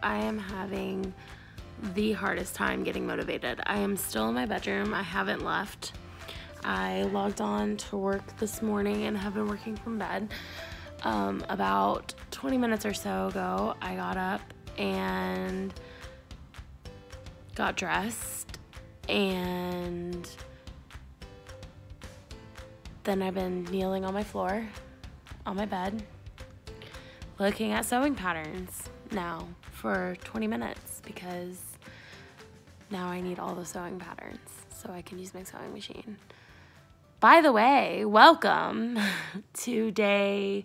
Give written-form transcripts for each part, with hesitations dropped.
I am having the hardest time getting motivated. I am still in my bedroom. I haven't left. I logged on to work this morning and have been working from bed. About 20 minutes or so ago, I got up and got dressed, and then I've been kneeling on my floor, on my bed, looking at sewing patterns now for 20 minutes because now I need all the sewing patterns so I can use my sewing machine. By the way, welcome to day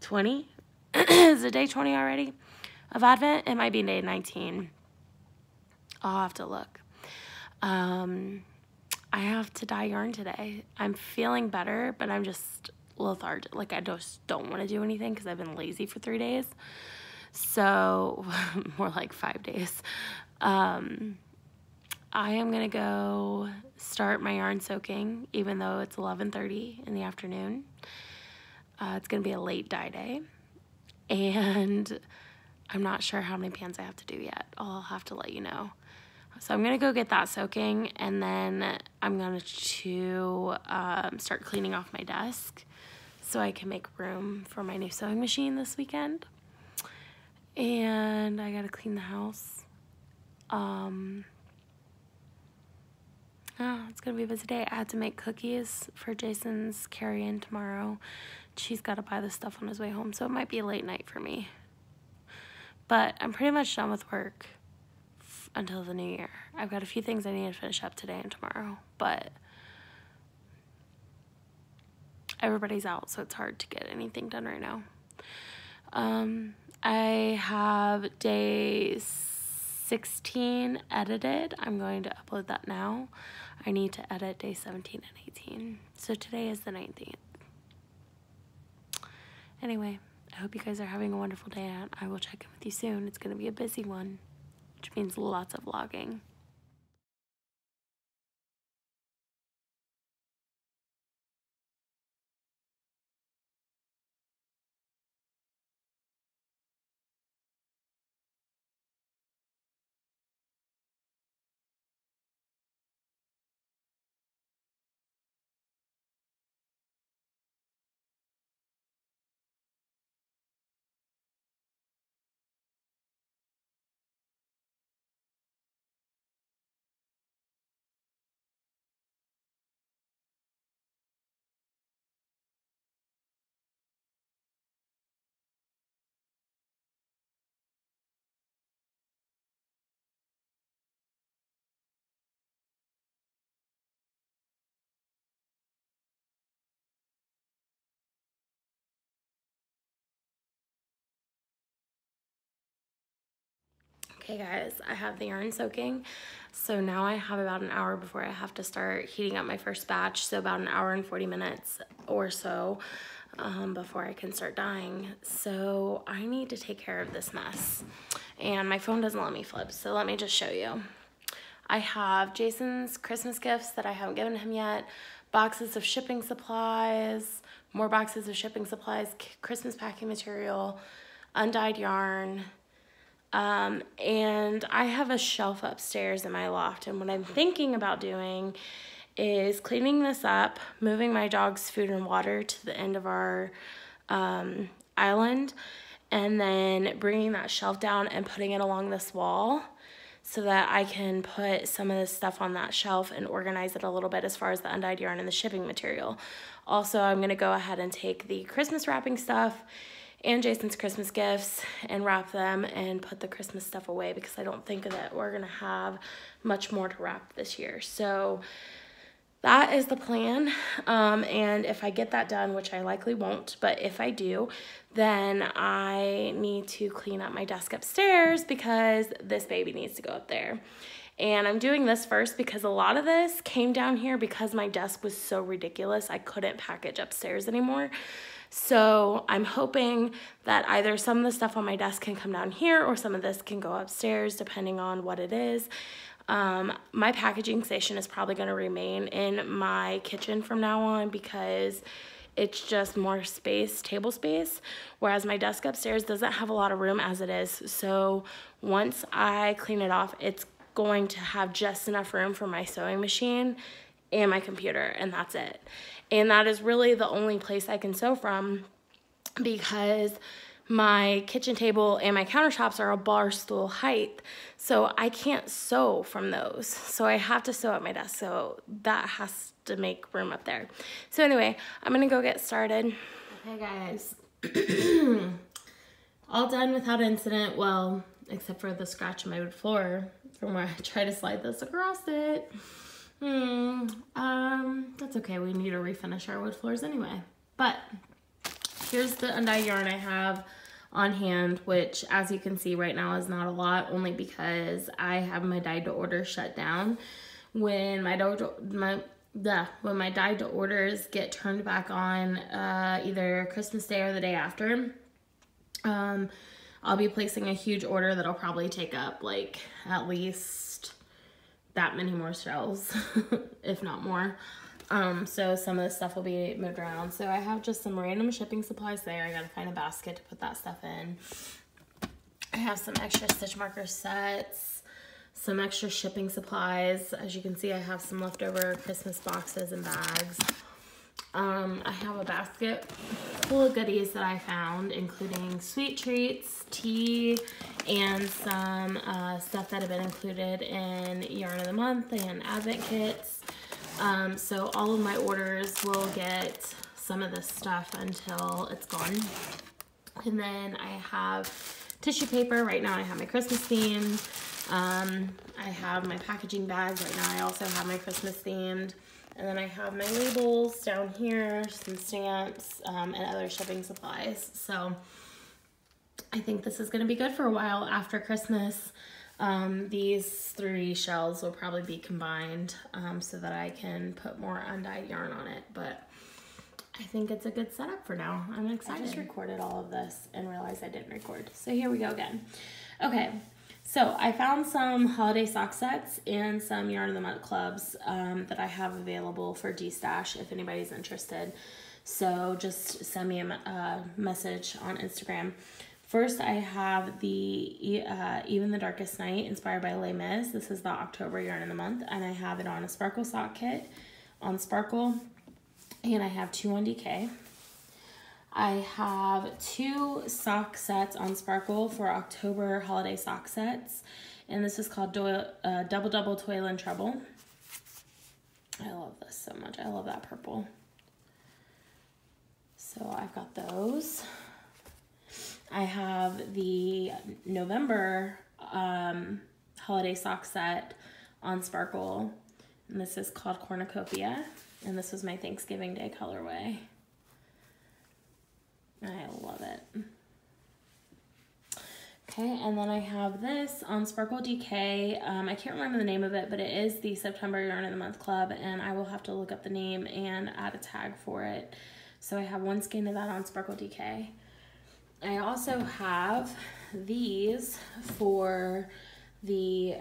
20. Is it day 20 already of Advent? It might be day 19. I'll have to look. I have to dye yarn today. I'm feeling better, but I'm just lethargic. Like, I just don't want to do anything because I've been lazy for 3 days. So, more like 5 days. I am going to go start my yarn soaking, even though it's 11:30 in the afternoon. It's going to be a late dye day. And I'm not sure how many pans I have to do yet. I'll have to let you know. So I'm going to go get that soaking, and then I'm going to start cleaning off my desk so I can make room for my new sewing machine this weekend. And I got to clean the house. It's going to be a busy day. I had to make cookies for Jason's carry-in tomorrow. He's got to buy the stuff on his way home, so it might be a late night for me. But I'm pretty much done with work until the new year. I've got a few things I need to finish up today and tomorrow, but everybody's out, so it's hard to get anything done right now. I have day 16 edited. I'm going to upload that now. I need to edit day 17 and 18. So today is the 19th. Anyway, I hope you guys are having a wonderful day, and I will check in with you soon. It's going to be a busy one, which means lots of vlogging. Okay guys, I have the yarn soaking, so now I have about an hour before I have to start heating up my first batch, so about an hour and 40 minutes or so before I can start dyeing. So I need to take care of this mess, and my phone doesn't let me flip, so let me just show you. I have Jason's Christmas gifts that I haven't given him yet, boxes of shipping supplies, more boxes of shipping supplies, Christmas packing material, undyed yarn, and I have a shelf upstairs in my loft, and what I'm thinking about doing is cleaning this up, moving my dog's food and water to the end of our island, and then bringing that shelf down and putting it along this wall so that I can put some of this stuff on that shelf and organize it a little bit as far as the undyed yarn and the shipping material. Also, I'm going to go ahead and take the Christmas wrapping stuff and Jason's Christmas gifts and wrap them and put the Christmas stuff away because I don't think that we're gonna have much more to wrap this year. So that is the plan, and if I get that done, which I likely won't, but if I do, then I need to clean up my desk upstairs because this baby needs to go up there. And I'm doing this first because a lot of this came down here because my desk was so ridiculous I couldn't package upstairs anymore. So I'm hoping that either some of the stuff on my desk can come down here or some of this can go upstairs depending on what it is. My packaging station is probably going to remain in my kitchen from now on because It's just more space, table space, whereas my desk upstairs doesn't have a lot of room as it is. So once I clean it off, it's going to have just enough room for my sewing machine and my computer, and that's it. And that is really the only place I can sew from, because my kitchen table and my countertops are a bar stool height, so I can't sew from those. So I have to sew at my desk, so that has to make room up there. So anyway, I'm gonna go get started. Okay guys, all done without incident, well, except for the scratch in my wood floor from where I tried to slide this across it. That's okay, we need to refinish our wood floors anyway. But here's the undyed yarn I have on hand, which as you can see right now is not a lot, only because I have my dyed to order shut down. When my dyed to orders get turned back on, either Christmas Day or the day after, I'll be placing a huge order that'll probably take up like at least that many more shelves, if not more. So some of the stuff will be moved around. So I have just some random shipping supplies there. I gotta find a basket to put that stuff in. I have some extra stitch marker sets, some extra shipping supplies. As you can see, I have some leftover Christmas boxes and bags. I have a basket full of goodies that I found, including sweet treats, tea, and some stuff that have been included in Yarn of the Month and Advent kits. So all of my orders will get some of this stuff until it's gone. And then I have tissue paper. Right now I have my Christmas themed. I have my packaging bags. Right now I also have my Christmas themed. And then I have my labels down here, some stamps, and other shipping supplies. So I think this is gonna be good for a while after Christmas. These 3 shelves will probably be combined so that I can put more undyed yarn on it, but I think it's a good setup for now. I'm excited. I just recorded all of this and realized I didn't record. So here we go again. Okay, so I found some holiday sock sets and some Yarn of the Month clubs that I have available for D-Stash if anybody's interested. So just send me a message on Instagram. First, I have the Even the Darkest Night, inspired by Les Mis. This is the October Yarn of the Month, and I have it on a Sparkle sock kit on Sparkle, and I have 2 on DK. I have 2 sock sets on Sparkle for October holiday sock sets, and this is called Double Double Toil and Trouble. I love this so much. I love that purple. So I've got those. I have the November holiday sock set on Sparkle, and this is called Cornucopia, and this was my Thanksgiving Day colorway. I love it. Okay, and then I have this on Sparkle DK. I can't remember the name of it, but it is the September Yarn of the Month Club, and I will have to look up the name and add a tag for it. So I have 1 skein of that on Sparkle DK. I also have these for the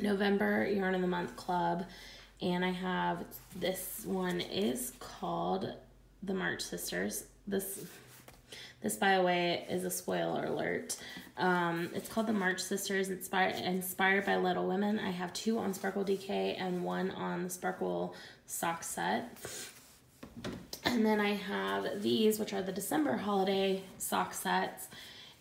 November Yarn of the Month Club, and I have, this one is called the March Sisters. This by the way is a spoiler alert. It's called the March Sisters, inspired by Little Women. I have 2 on Sparkle DK and 1 on the Sparkle sock set. And then I have these, which are the December holiday sock sets,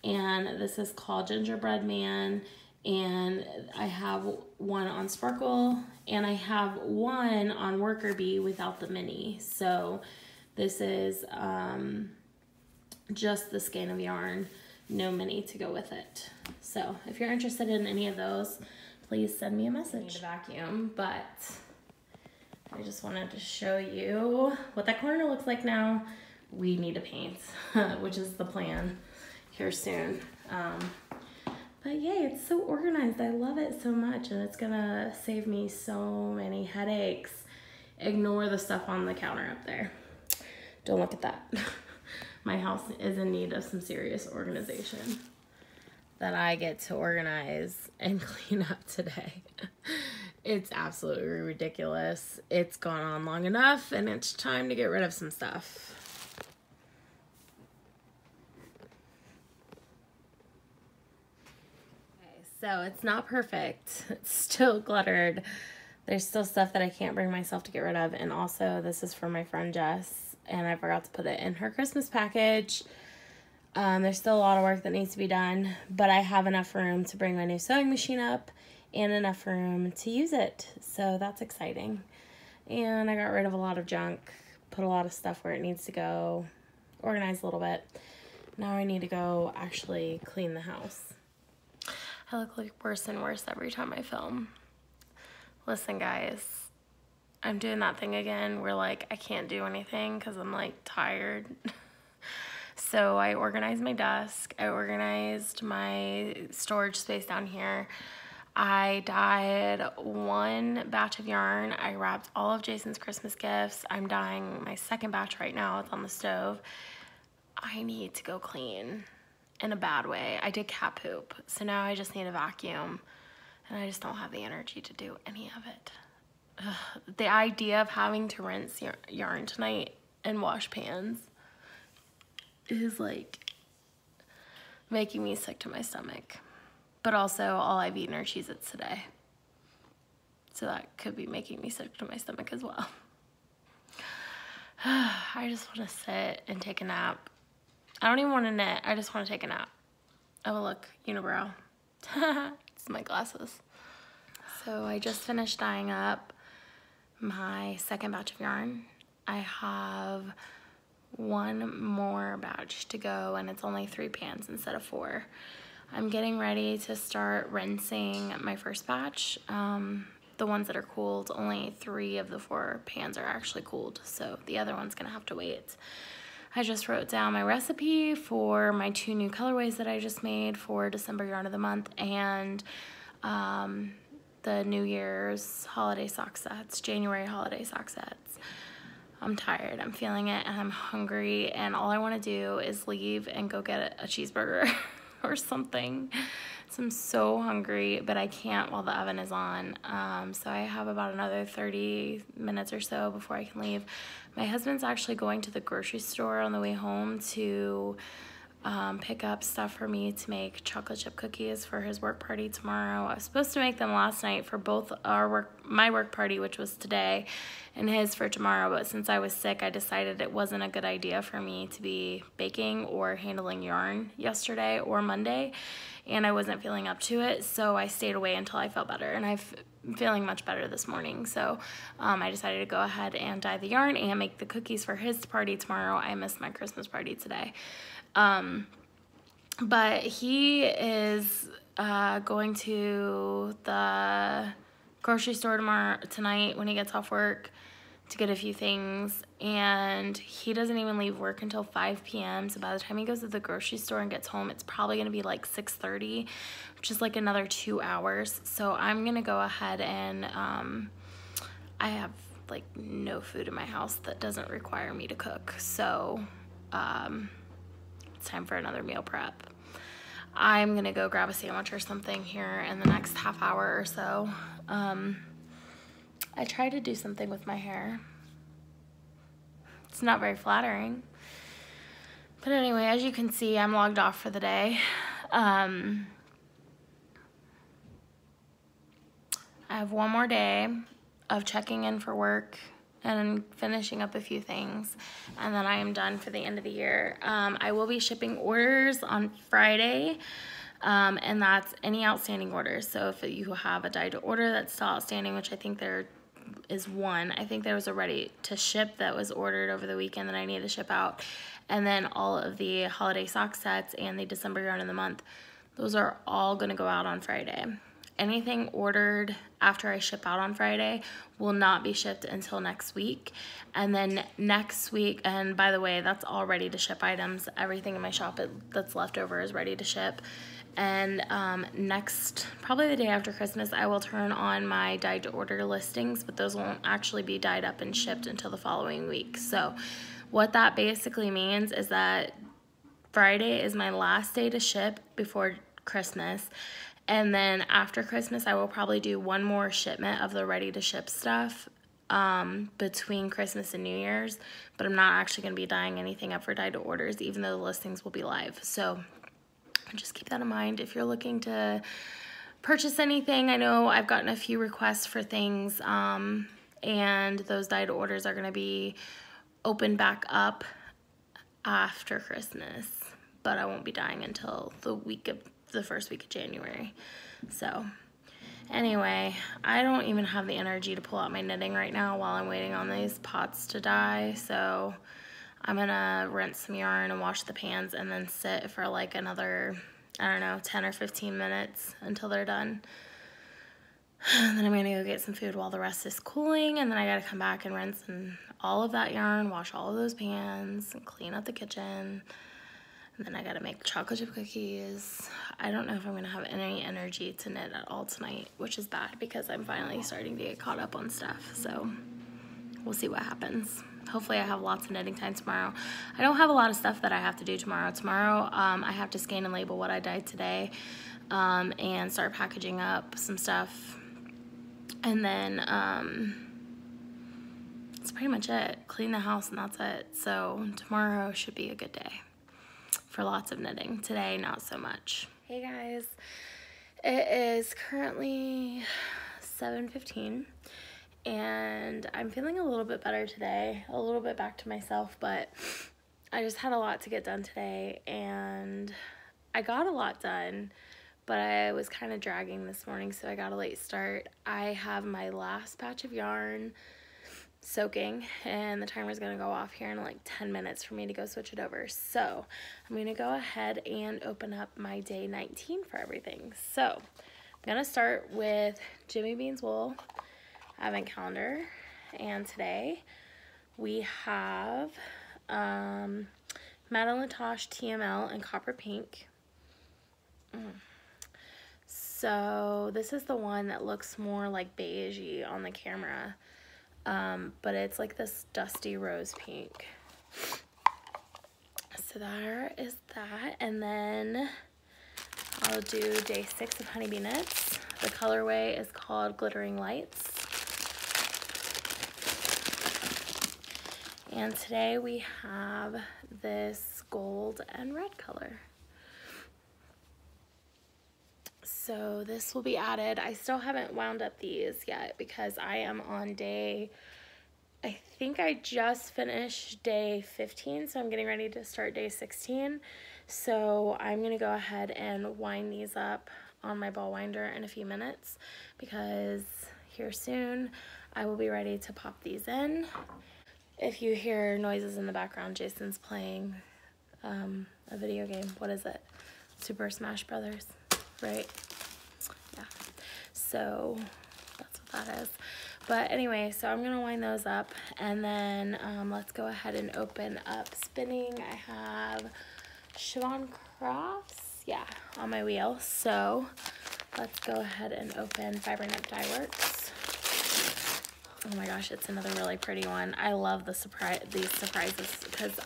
and this is called Gingerbread Man, and I have 1 on Sparkle, and I have 1 on Worker Bee without the mini. So this is just the skein of yarn, no mini to go with it. So if you're interested in any of those, please send me a message. I need a vacuum, but I just wanted to show you what that corner looks like now. We need to paint, which is the plan here soon. But yay, it's so organized. I love it so much, and it's gonna save me so many headaches. Ignore the stuff on the counter up there. Don't look at that. My house is in need of some serious organization that I get to organize and clean up today. It's absolutely ridiculous. It's gone on long enough, and it's time to get rid of some stuff. Okay, so it's not perfect. It's still cluttered. There's still stuff that I can't bring myself to get rid of, and also this is for my friend Jess, and I forgot to put it in her Christmas package. There's still a lot of work that needs to be done, but I have enough room to bring my new sewing machine up and enough room to use it, so that's exciting. And I got rid of a lot of junk, put a lot of stuff where it needs to go, organized a little bit. Now I need to go actually clean the house. I look like worse and worse every time I film. Listen guys, I'm doing that thing again where like I can't do anything because I'm like tired. So I organized my desk, I organized my storage space down here. I dyed one batch of yarn. I wrapped all of Jason's Christmas gifts. I'm dyeing my second batch right now. It's on the stove. I need to go clean in a bad way. I did cat poop, so now I just need a vacuum, and I just don't have the energy to do any of it. Ugh. The idea of having to rinse yarn tonight and wash pans is like making me sick to my stomach. But also, all I've eaten are Cheez-Its today. So that could be making me sick to my stomach as well. I just want to sit and take a nap. I don't even want to knit. I just want to take a nap. Oh, look, unibrow. It's my glasses. So I just finished dyeing up my second batch of yarn. I have one more batch to go, and it's only 3 pans instead of 4. I'm getting ready to start rinsing my first batch. The ones that are cooled, only 3 of the 4 pans are actually cooled, so the other one's gonna have to wait. I just wrote down my recipe for my 2 new colorways that I just made for December Yarn of the Month and the New Year's holiday sock sets, January holiday sock sets. I'm tired, I'm feeling it, and I'm hungry, and all I wanna do is leave and go get a cheeseburger or something. So I'm so hungry, but I can't while the oven is on. So I have about another 30 minutes or so before I can leave. My husband's actually going to the grocery store on the way home to pick up stuff for me to make chocolate chip cookies for his work party tomorrow. I was supposed to make them last night for both my work party, which was today, and his for tomorrow, but since I was sick, I decided it wasn't a good idea for me to be baking or handling yarn yesterday or Monday, and I wasn't feeling up to it, so I stayed away until I felt better, and I'm feeling much better this morning, so I decided to go ahead and dye the yarn and make the cookies for his party tomorrow. I missed my Christmas party today. But he is going to the grocery store tonight when he gets off work to get a few things, and he doesn't even leave work until 5 p.m. So by the time he goes to the grocery store and gets home, it's probably gonna be like 6:30, which is like another 2 hours. So I'm gonna go ahead and I have like no food in my house that doesn't require me to cook, so it's time for another meal prep. I'm gonna go grab a sandwich or something here in the next half hour or so. I tried to do something with my hair. It's not very flattering. But anyway, as you can see, I'm logged off for the day. I have one more day of checking in for work and finishing up a few things, and then I am done for the end of the year. I will be shipping orders on Friday, and that's any outstanding orders. So if you have a dyed order that's still outstanding, which I think there is one, I think there was a ready to ship that was ordered over the weekend that I need to ship out, and then all of the holiday sock sets and the December Yarn of the Month, those are all gonna go out on Friday. Anything ordered after I ship out on Friday will not be shipped until next week. And then next week, and by the way, that's all ready to ship items. Everything in my shop that's left over is ready to ship. And next, probably the day after Christmas, I will turn on my dyed to order listings, but those won't actually be dyed up and shipped until the following week. So what that basically means is that Friday is my last day to ship before Christmas. And then after Christmas, I will probably do one more shipment of the ready to ship stuff between Christmas and New Year's, but I'm not actually going to be dyeing anything up for dye to orders, even though the listings will be live. So just keep that in mind if you're looking to purchase anything. I know I've gotten a few requests for things, and those dye to orders are going to be open back up after Christmas, but I won't be dyeing until the first week of January. So anyway, I don't even have the energy to pull out my knitting right now while I'm waiting on these pots to dye, so I'm gonna rinse some yarn and wash the pans and then sit for like another, I don't know, 10 or 15 minutes until they're done. And then I'm gonna go get some food while the rest is cooling, and then I gotta come back and rinse and all of that yarn, wash all of those pans, and clean up the kitchen. And then I gotta make chocolate chip cookies. I don't know if I'm gonna have any energy to knit at all tonight, which is bad because I'm finally starting to get caught up on stuff. So we'll see what happens. Hopefully I have lots of knitting time tomorrow. I don't have a lot of stuff that I have to do tomorrow. Tomorrow I have to scan and label what I dyed today, and start packaging up some stuff. And then that's pretty much it. Clean the house and that's it. So tomorrow should be a good day for lots of knitting. Today, not so much. Hey guys, it is currently 7:15 and I'm feeling a little bit better today, a little bit back to myself, but I just had a lot to get done today and I got a lot done, but I was kind of dragging this morning, so I got a late start. I have my last batch of yarn soaking and the timer's gonna go off here in like 10 minutes for me to go switch it over. So I'm gonna go ahead and open up my day 19 for everything. So I'm gonna start with Jimmy Bean's Wool advent calendar, and today we have Madame Latoche TML in copper pink. So this is the one that looks more like beigey on the camera, but it's like this dusty rose pink. So there is that, and then I'll do day 6 of Honeybee Knits. The colorway is called Glittering Lights. And today we have this gold and red color. So this will be added. I still haven't wound up these yet because I am on day, I think I just finished day 15, so I'm getting ready to start day 16. So I'm gonna go ahead and wind these up on my ball winder in a few minutes because here soon I will be ready to pop these in. If you hear noises in the background, Jason's playing a video game. What is it? Super Smash Brothers, right? Yeah, so that's what that is. But anyway, so I'm gonna wind those up, and then let's go ahead and open up spinning. I have Siobhan Crafts, yeah, on my wheel. So let's go ahead and open Fiber Knit Dye Works. Oh my gosh, it's another really pretty one. I love these surprises because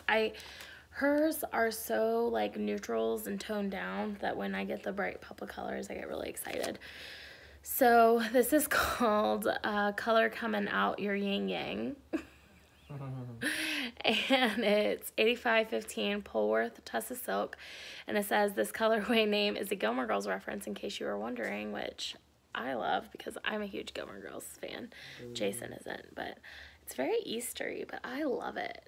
hers are so like neutrals and toned down that when I get the bright purple colors, I get really excited. So this is called Color Coming Out Your Yin Yang. And it's 8515 Polworth Tussa Silk. And it says this colorway name is a Gilmore Girls reference, in case you were wondering, which I love because I'm a huge Gilmore Girls fan. Jason isn't, but it's very Eastery, but I love it.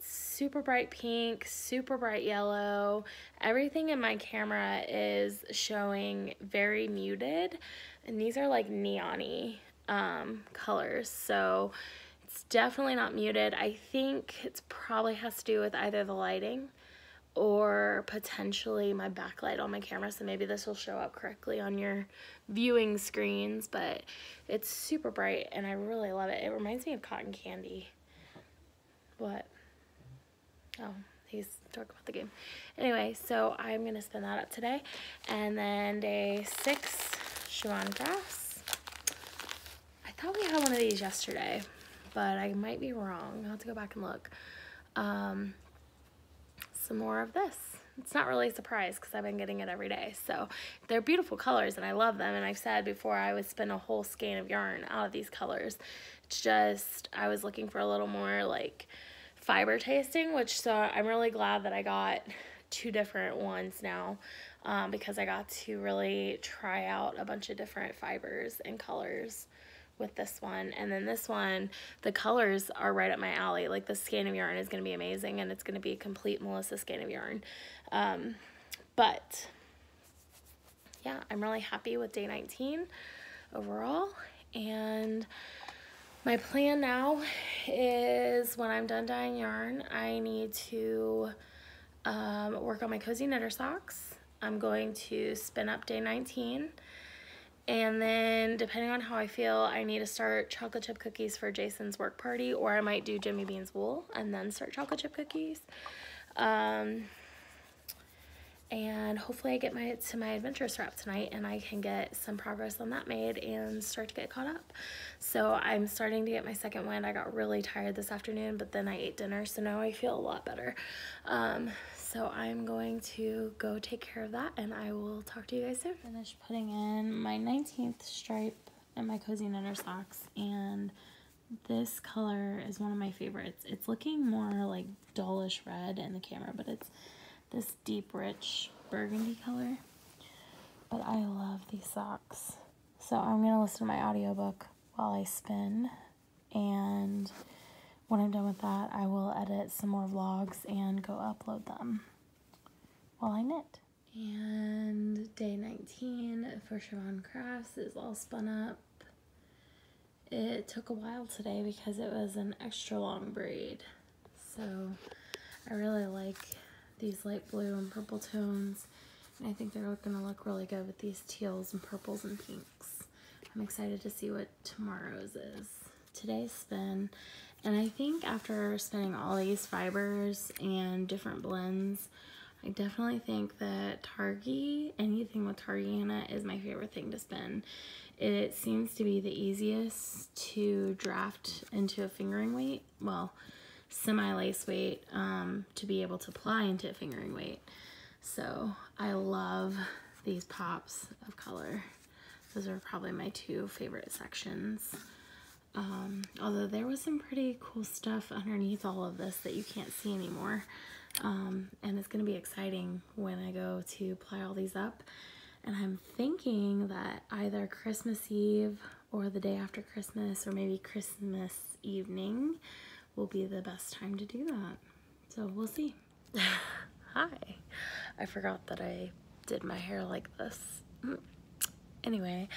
Super bright pink, super bright yellow. Everything in my camera is showing very muted, and these are like neon-y colors, so it's definitely not muted. I think it probably has to do with either the lighting or potentially my backlight on my camera, so maybe this will show up correctly on your viewing screens, but it's super bright and I really love it. It reminds me of cotton candy. What? Oh, he's talking about the game. Anyway, so I'm gonna spin that up today. And then day 6, Siobhan Crafts. I thought we had one of these yesterday, but I might be wrong. I'll have to go back and look. some more of this. It's not really a surprise because I've been getting it every day. So they're beautiful colors and I love them. And I've said before I would spin a whole skein of yarn out of these colors. It's just I was looking for a little more like fiber tasting, which so I'm really glad that I got 2 different ones now because I got to really try out a bunch of different fibers and colors with this one. And then this one, the colors are right up my alley. Like the skein of yarn is going to be amazing and it's going to be a complete Melissa skein of yarn. But yeah, I'm really happy with day 19 overall. And my plan now is when I'm done dyeing yarn, I need to work on my cozy knitter socks. I'm going to spin up day 19. And then depending on how I feel, I need to start chocolate chip cookies for Jason's work party, or I might do Jimmy Bean's wool and then start chocolate chip cookies. And hopefully I get to my adventurous wrap tonight and I can get some progress on that made and start to get caught up. So I'm starting to get my second wind. I got really tired this afternoon, but then I ate dinner, so now I feel a lot better. So I'm going to go take care of that and I will talk to you guys soon. Finished putting in my 19th stripe in my cozy knitter socks, and this color is one of my favorites. It's looking more like dullish red in the camera, but it's this deep rich burgundy color. But I love these socks. So I'm gonna listen to my audiobook while I spin, and when I'm done with that, I will edit some more vlogs and go upload them while I knit. And day 19 for Siobhan Crafts is all spun up. It took a while today because it was an extra long braid. So I really like these light blue and purple tones, and I think they're gonna look really good with these teals and purples and pinks. I'm excited to see what tomorrow's is. Today's spin, and I think after spinning all these fibers and different blends, I definitely think that Targhee, anything with Targhee in it, is my favorite thing to spin. It seems to be the easiest to draft into a fingering weight, well, semi-lace weight, to be able to apply into a fingering weight. So I love these pops of color. Those are probably my 2 favorite sections. Although there was some pretty cool stuff underneath all of this that you can't see anymore. And it's going to be exciting when I go to apply all these up. And I'm thinking that either Christmas Eve or the day after Christmas, or maybe Christmas evening, will be the best time to do that. So we'll see. Hi. I forgot that I did my hair like this. Anyway,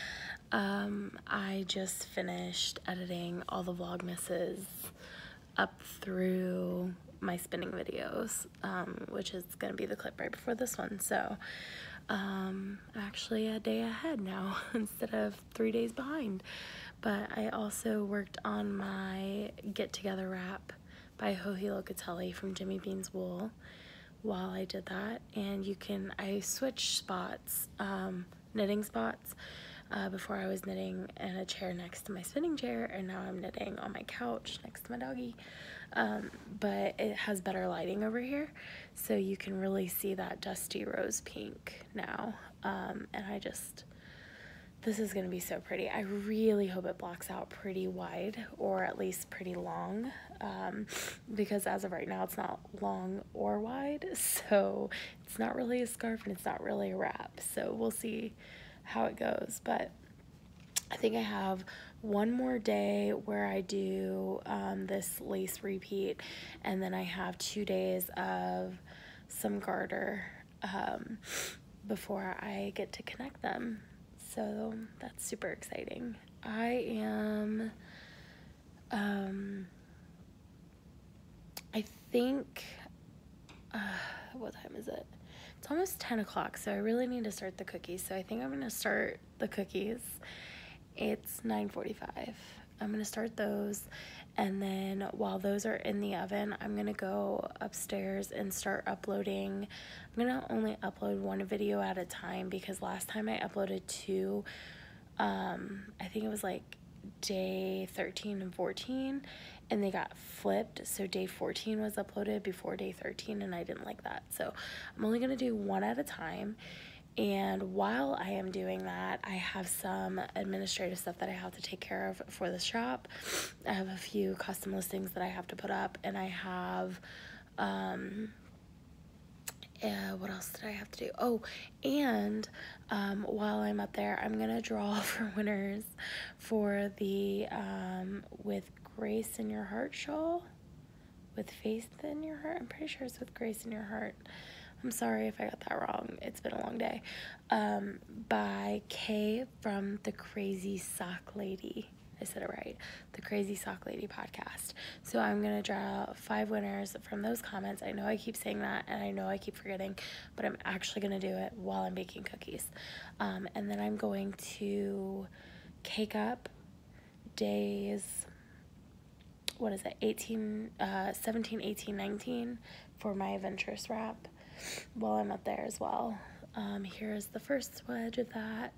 I just finished editing all the Vlogmases up through my spinning videos, which is going to be the clip right before this one. So I'm actually a day ahead now instead of 3 days behind. But I also worked on my Get Together wrap by Joji Locatelli from Jimmy Bean's Wool while I did that. And I switched spots, knitting spots. Before I was knitting in a chair next to my spinning chair, and now I'm knitting on my couch next to my doggy. But it has better lighting over here, so you can really see that dusty rose pink now. And this is going to be so pretty. I really hope it blocks out pretty wide, or at least pretty long, because as of right now it's not long or wide, so it's not really a scarf and it's not really a wrap. So we'll see how it goes. But I think I have one more day where I do this lace repeat, and then I have 2 days of some garter before I get to connect them. So that's super exciting. I am, I think, what time is it? It's almost 10 o'clock, so I really need to start the cookies. So I think I'm going to start the cookies. It's 9:45. I'm going to start those, and then while those are in the oven, I'm going to go upstairs and start uploading. I'm going to only upload 1 video at a time, because last time I uploaded 2, I think it was like day 13 and 14, and they got flipped. So day 14 was uploaded before day 13, and I didn't like that. So I'm only going to do one at a time. And while I am doing that, I have some administrative stuff that I have to take care of for the shop. I have a few custom listings that I have to put up, and I have, what else did I have to do? Oh, and while I'm up there, I'm going to draw for winners for the With Grace in Your Heart shawl. With Faith in Your Heart? I'm pretty sure it's With Grace in Your Heart. I'm sorry if I got that wrong. It's been a long day. By Kay from the Crazy Sock Lady. I said it right. The Crazy Sock Lady podcast. So I'm going to draw 5 winners from those comments. I know I keep saying that, and I know I keep forgetting, but I'm actually going to do it while I'm baking cookies. And then I'm going to cake up days, 17, 18, 19 for my adventurous wrap while I'm up there as well. Here's the first wedge of that.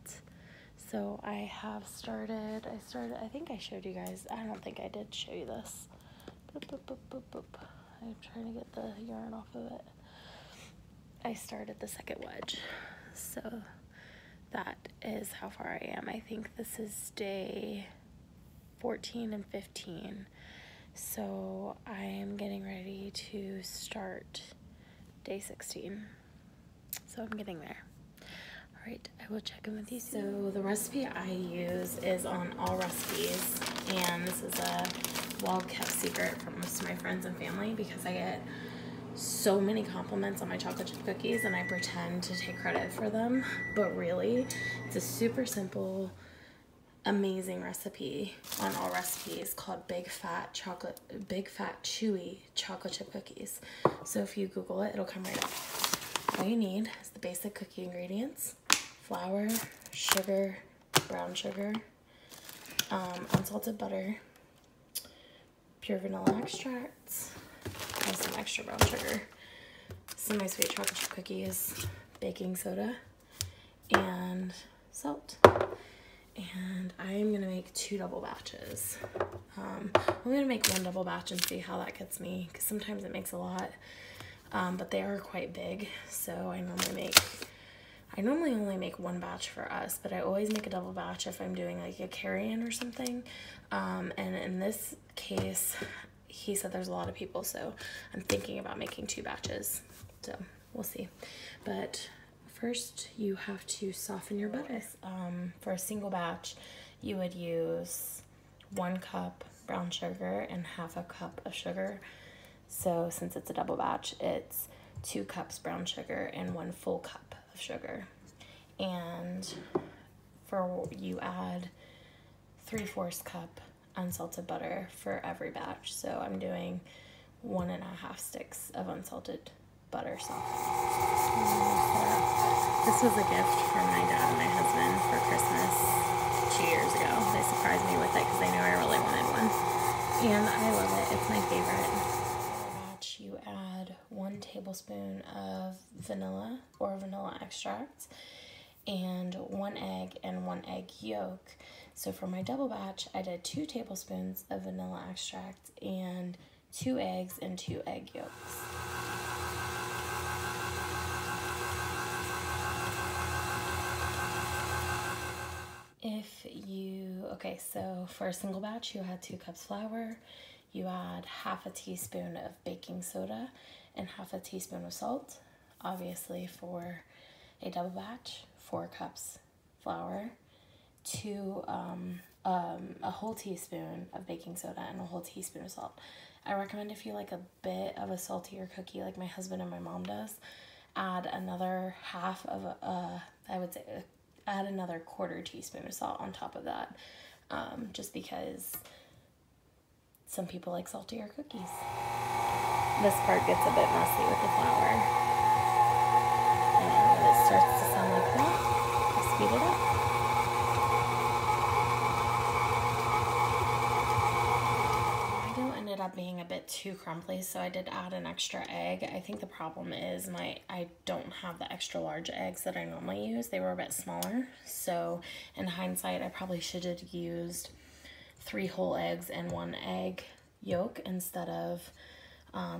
So I have started, I think I showed you guys, I don't think I did show you this. Boop, boop, boop, boop, boop. I'm trying to get the yarn off of it. I started the second wedge. So that is how far I am. I think this is day 14 and 15. So I am getting ready to start day 16. So I'm getting there. All right, I will check in with you soon. So the recipe I use is on All Recipes, and this is a well-kept secret from most of my friends and family because I get so many compliments on my chocolate chip cookies and I pretend to take credit for them, but really it's a super simple, amazing recipe on All Recipes called Big Fat Chewy Chocolate Chip Cookies. So if you Google it, it'll come right up. All you need is the basic cookie ingredients: flour, sugar, brown sugar, unsalted butter, pure vanilla extract, and some extra brown sugar, semi-sweet chocolate chip cookies, baking soda, and salt. And I am going to make 2 double batches. I'm going to make 1 double batch and see how that gets me, because sometimes it makes a lot, but they are quite big. So I normally only make 1 batch for us, but I always make a double batch if I'm doing like a carry-in or something. And in this case, he said there's a lot of people, so I'm thinking about making 2 batches. So we'll see. But first, you have to soften your butter. For a single batch, you would use 1 cup brown sugar and half a cup of sugar. So since it's a double batch, it's 2 cups brown sugar and 1 full cup of sugar. And you add 3/4 cup unsalted butter for every batch. So I'm doing 1.5 sticks of unsalted butter softened. This was a gift from my dad and my husband for Christmas 2 years ago. They surprised me with it because they knew I really wanted one. And I love it. It's my favorite. Batch, you add 1 tablespoon of vanilla or vanilla extract and 1 egg and 1 egg yolk. So for my double batch, I did 2 tablespoons of vanilla extract and 2 eggs and 2 egg yolks. So for a single batch, you add 2 cups flour, you add half a teaspoon of baking soda and half a teaspoon of salt. Obviously for a double batch, 4 cups flour, a whole teaspoon of baking soda and a whole teaspoon of salt. I recommend if you like a bit of a saltier cookie like my husband and my mom does, add another add another 1/4 teaspoon of salt on top of that, just because some people like saltier cookies. This part gets a bit messy with the flour, and when it starts to sound like that, I'll speed it up. Ended up being a bit too crumbly, so I did add an extra egg. I think the problem is I don't have the extra large eggs that I normally use. They were a bit smaller, so in hindsight I probably should have used 3 whole eggs and 1 egg yolk instead of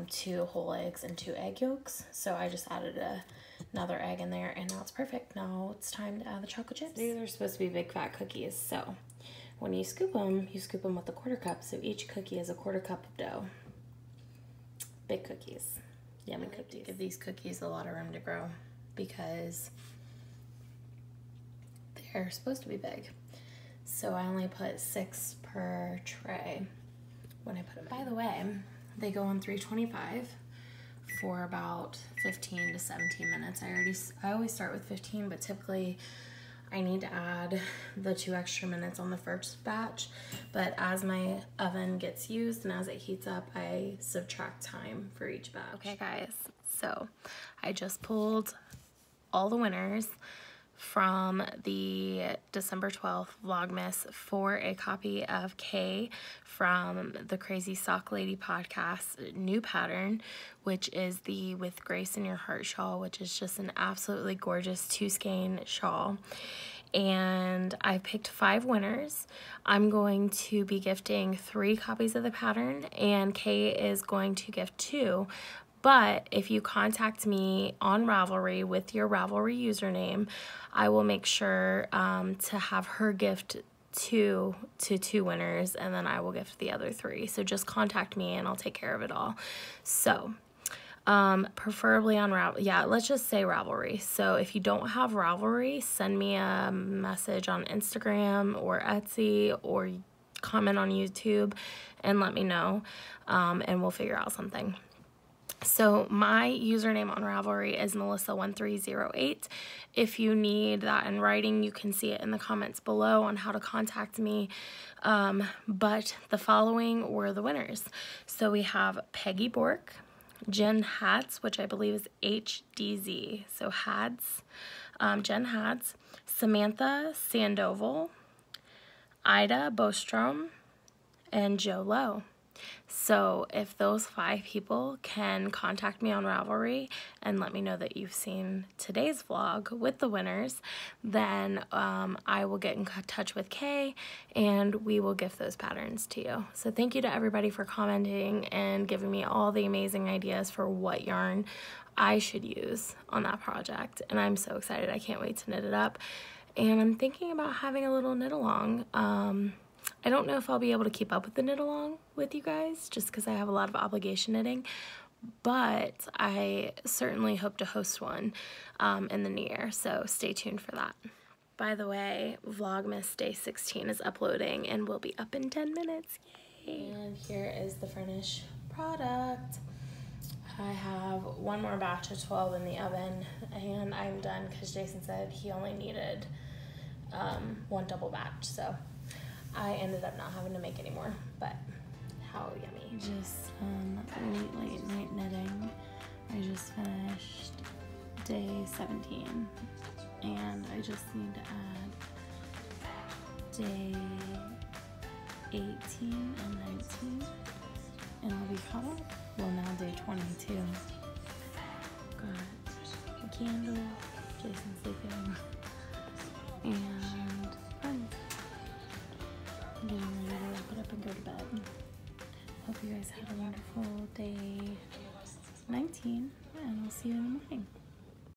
2 whole eggs and 2 egg yolks. So I just added another egg in there, and now it's perfect. Now it's time to add the chocolate chips. These are supposed to be big fat cookies, so when you scoop them with a 1/4 cup, so each cookie is a 1/4 cup of dough. Big cookies. Yummy cookies. Give these cookies a lot of room to grow because they're supposed to be big. So I only put 6 per tray when I put them in. By the way, they go on 325 for about 15 to 17 minutes. I always start with 15, but typically I need to add the 2 extra minutes on the first batch. But as my oven gets used and as it heats up, I subtract time for each batch. Okay guys, so I just pulled all the winners from the December 12th Vlogmas for a copy of Kay from the Crazy Sock Lady podcast new pattern, which is the With Grace in Your Heart shawl, which is just an absolutely gorgeous 2-skein shawl. And I picked 5 winners. I'm going to be gifting 3 copies of the pattern, and Kay is going to gift 2. But if you contact me on Ravelry with your Ravelry username, I will make sure to have her gift 2 to 2 winners, and then I will gift the other 3. So just contact me and I'll take care of it all. So preferably on let's just say Ravelry. So if you don't have Ravelry, send me a message on Instagram or Etsy or comment on YouTube and let me know, and we'll figure out something. So my username on Ravelry is Melissa1308. If you need that in writing, you can see it in the comments below on how to contact me. But the following were the winners. So we have Peggy Bork, Jen Hatz, which I believe is HDZ. So Hatz, Jen Hatz, Samantha Sandoval, Ida Bostrom, and Joe Lowe. So if those 5 people can contact me on Ravelry and let me know that you've seen today's vlog with the winners, then I will get in touch with Kay and we will gift those patterns to you. So thank you to everybody for commenting and giving me all the amazing ideas for what yarn I should use on that project. And I'm so excited. I can't wait to knit it up. And I'm thinking about having a little knit along. I don't know if I'll be able to keep up with the knit along with you guys just because I have a lot of obligation knitting, but I certainly hope to host one in the new year, so stay tuned for that. By the way, Vlogmas Day 16 is uploading and will be up in 10 minutes. Yay! And here is the finished product. I have 1 more batch of 12 in the oven and I'm done because Jason said he only needed 1 double batch, so I ended up not having to make any more, but how yummy. Just late night knitting. I just finished day 17 and I just need to add day 18 and 19 and I'll be caught up. Well, now day 22. Got a candle, Jason's sleeping, and fun. I'm getting ready to wrap it up and go to bed. Hope you guys had a wonderful day 19, and I'll see you in the morning.